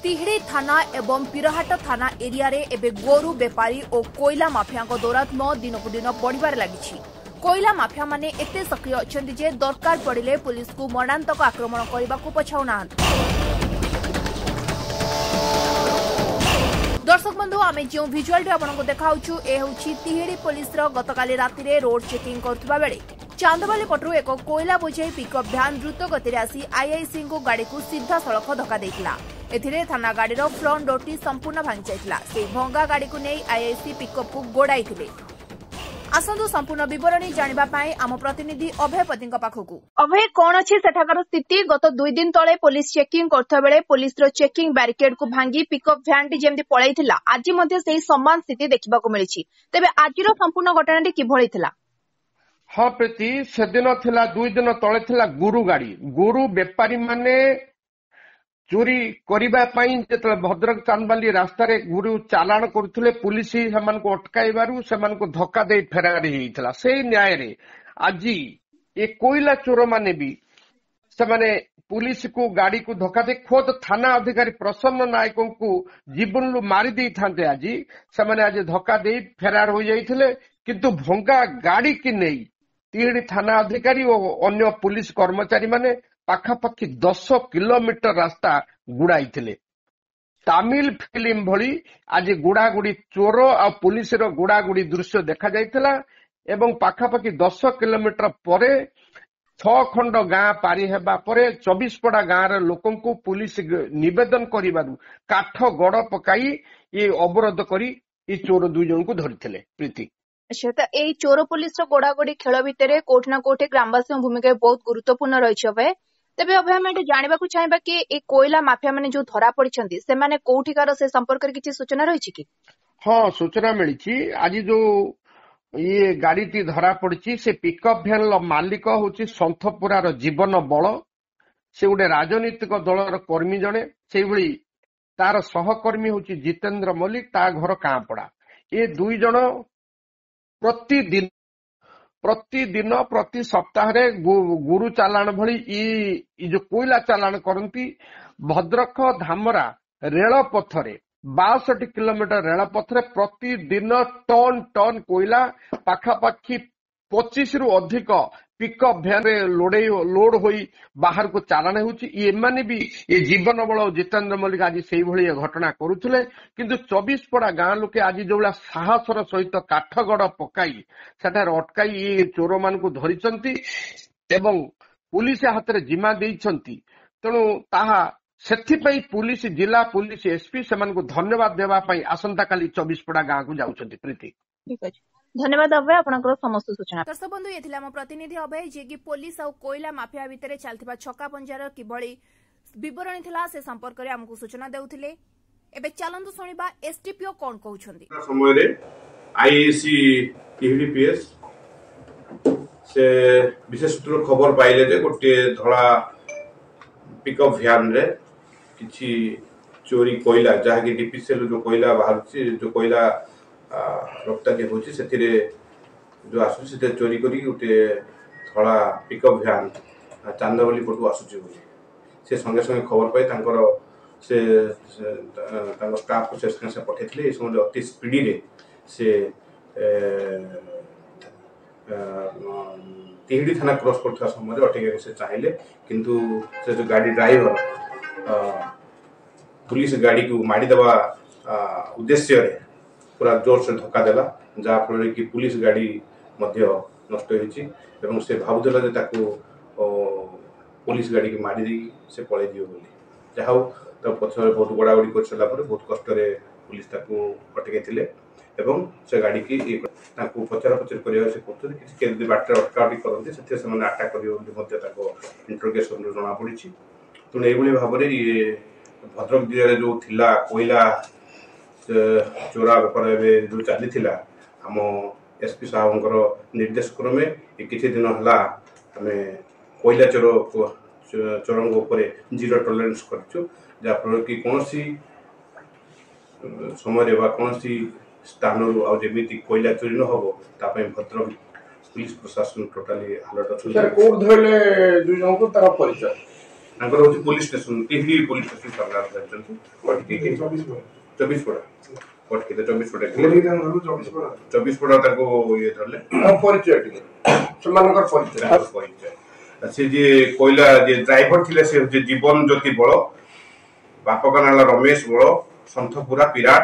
तिहिड़ी थाना एवं पिरहाट थाना एरिया रे एबे गोरु बेपारी और कोयला माफिया दौरात्म दिनकू दिन बढ़िबार लागिछि। कोयला माफिया माने एते सक्रिय अछंती जे दरकार पड़िले पुलिस को मरणांतक आक्रमण करबाकू पछाउनाहांती। दर्शक बंधु आमे जो विजुअल आपको देखाउछु ए होछि तिहिड़ी पुलिस रो गतकाली राति रे रोड चेकिंग करथुबा बेले चांदबाली पटरू एक कोयला बोझाई पिकअप भ्यान द्रुत गति आसी आईआईसी को गाड़ी को सीधा सड़क धक्का देइतिला। एथिरे थाना गाड़ी रो फ्रंट डोरटी संपूर्ण भांगी जाइतिला। से भंगा गाड़ी को नहीं आईआईसी पिकअप को गोड़ाइथिले। आसंतु संपूर्ण विवरणी जानिबा पाई आम प्रतिनिधि अभय पतिଙ୍କ पाखकू। अभय कोन अछि सेठाकर स्थिति? गत 2 दिन तळे पुलिस चेकिंग करथबा बेले पुलिस रो चेकिंग बैरिकेड को भांगी पिकअप भ्यान टी जेमति पळैथिला आज मध्ये सेही समान स्थिति देखिबाकू मिलिछि। तबे आजिरो संपूर्ण घटनाटी किभଳି थिला? हाँ प्रीति से दिन थिला 2 दिन तले थिला गुरु गाड़ी गुरु बेपारी माने चोरी करिबा पई जेतले भद्रक चांदबाली रास्ता रे गुरु चालान करथुले पुलिस सेमान को अटकाइबारु सेमान को धक्का दे फेरार हेइतला। सेही न्याय रे आजी ए कोयला चोर माने भी सेमाने पुलिस को गाड़ी को धक्का दे खोद थाना अधिकारी प्रसन्न नायक को जीवन लु मारी देई थांते। आजी सेमाने आज धक्का दे फेरार हो जाइथिले किंतु भंगा गाड़ी की नहीं तिहिड़ी थाना अधिकारी और अन्य पुलिस कर्मचारी माने पाखापाखि 10 किलोमीटर रास्ता गुड़ाई। तामिल फिल्म भली आज गुड़ागुड़ी चोर आ पुलिस रो गुड़ागुड़ी दृश्य देखा जाइथिला एवं पाखापाखि 10 किलोमीटर परे 6 खंड गाँ पारी हेबा परे 24पड़ा गाँव लोकों को पुलिस निवेदन करिबारु काठ गड़ पकाई ये अवरोध करी ये चोर 2 जन को धरिथिले। प्रीति अच्छा तो ए चोर पुलिस रो गोड़ागोड़ी खेल भितर कोठ ना कोठे ग्रामवासी भूमिका बहुत गुरुत्वपूर्ण रही है। तेबे अभय हम जानवा चाहिए कि ए कोयला माफिया माने जो धरा पड़िछंती से माने कोठिकार से संपर्क रे किछि सूचना रही कि? हाँ सूचना मिली। आज जो ये गाड़ी टी धरा पड़ी से पिकअप भ्यान मालिक होची संथपुरार जीवन बल से गोटे राजनीतिक दलर कर्मी जड़े से तार सहकर्मी होची जितेंद्र मल्लिक ता घर कांपड़ा। ये 2 जन प्रतिदिन प्रति सप्ताह गुरु चालान भली जो कोयला चालान करती भद्रक धामरा रेल पथरे 62 किलोमीटर रेल पथरे प्रतिदिन टन टन कोयला पाखापाखि 25 रु अधिक पिकअप भ्यान लोड होई बाहर को चालान होची। एमाने भी ये जीवन बल जितेंद्र मल्लिक आज से घटना करुले किंतु 24पड़ा गाँ लोके आज जो साहसर सहित काठगड़ पकाई सेठार अटकाई ये चोर मान को धरिचंती एवं पुलिस हाथ में जिम्मा देइछंती। तेणु ताहा सेथिपई पुलिस जिला पुलिस एसपी सेमान को धन्यवाद देवा पई आसंता काली 24पड़ा गाँ को जाउछंती। प्रीति ठीक अछि, धन्यवाद अभय आपनकर समस्त सूचना। दर्शक बंधु ये थिला हम प्रतिनिधि अभय जे कि पुलिस और कोयला माफिया भितरे चलथिबा छक्का पंजार किभଳି विवरणी थिला से संपर्क रे हमकु सूचना देउथिले। एबे चलंतु सुनिबा एसटीपीओ कोन कहउछंती। समय रे आईएसी तिहिड़ी पीएस से विशेष सूत्र खबर पाइले जे गोटे धला पिकअप वैन रे किछि चोरी कोयला जहा कि डीपीसीएल जो कोयला बाहर जो कोयला रफ्तानी होची सेथिरे जो आसु से चोरी करी गोटे धड़ा पिकअप भ्यान चांदबाली पटू आसुची बोली से संगे संगे खबर पाई तांकर से तांकर स्टाफ को से पठेथिले। ए समय अति स्पीडी रे से तिहिड़ी थाना क्रॉस करथा समय अटके से चाहिले किंतु से जो गाड़ी ड्राइवर पुलिस गाड़ी को मारी देवा उद्देश्य रे पूरा जोर से धक्का देला जहाँ फल कि पुलिस गाड़ी मध्य नष्ट होइछि एवं से भाबुला जे ताको पुलिस गाड़ी की मारी दी से पळे दियो बोली जहाँ तो पछरे बहुत गोड़ागोड़ी कर सला पर बहुत कष्ट रे पुलिस ताको अटकेथिले एवं से गाड़ी की ताको पचरा पचर करिया से करथि कि केदि बाटर अटकाटी करथि सेथे से माने अटैक करियो बोली मध्य ताको इंटरोगेशन रे जणा पड़िछि। तो एबुली भाबरे ये भद्रक जिले जो थिला कोयला चोरा बेपार जो चली आम एसपी साहब निर्देश क्रमे किसी दिन है आम कोयला चोर जीरो टॉलरेंस कर जहाँफल कि कौन समय कौन स्थान आमि कोयला चोरी न हम ताप भद्रक पुलिस प्रशासन टोटाली अलर्ट अच्छा। ତାଙ୍କର ହଉଛି police station Tihidi police station ସାମ୍ନାରେ ଯାଇଛନ୍ତି 24 ପଡ଼ା ପଟକିଲେ 24 ପଡ଼ା ତାଙ୍କୁ ଇଏ ଧରିଲେ ପରିଚୟ ଟିକେ ସେମାନଙ୍କର ପରିଚୟ ସେ ଯିଏ କୋଇଲା ଯିଏ ଡ୍ରାଇଭର ଥିଲେ ସେ ହଉଛି ଜୀବନ ଜ୍ୟୋତି ବଳ ବାପା ନାଁ ହେଲା ରମେଶ ବଳ ସନ୍ଥପୁରା ପିରାଟ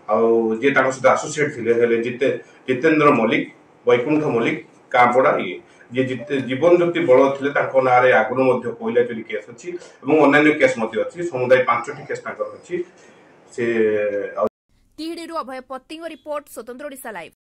ଆଉ ଯିଏ ତାଙ୍କ ସହିତ ଆସୋସିଏଟ ଥିଲେ ହେଲେ ଜିତେନ୍ଦ୍ର ମଲ୍ଲିକ ବୈକୁଣ୍ଠ ମଲ୍ଲିକ କାଁପଡ଼ା ଇଏ ଯିଏ ଜୀବନ ଜ୍ୟୋତି ବଳ ଥିଲେ ତାଙ୍କ ନାଁରେ ଆଗରୁ ମଧ୍ୟ କୋଇଲା ଚୋରି କେସ୍ ଅଛି ଏବଂ ଅନ୍ୟାନ୍ୟ କେସ୍ ମଧ୍ୟ ଅଛି ସମୁଦାୟ 5ଟି କେସ୍ ତାଙ୍କର ଅଛି ସେ ତିହିଡିରୁ ଅଭୟ ପତିଙ୍କ ରିପୋର୍ଟ ସ୍ୱତନ୍ତ୍ର ଓଡ଼ିଶା ଲାଇଭ୍।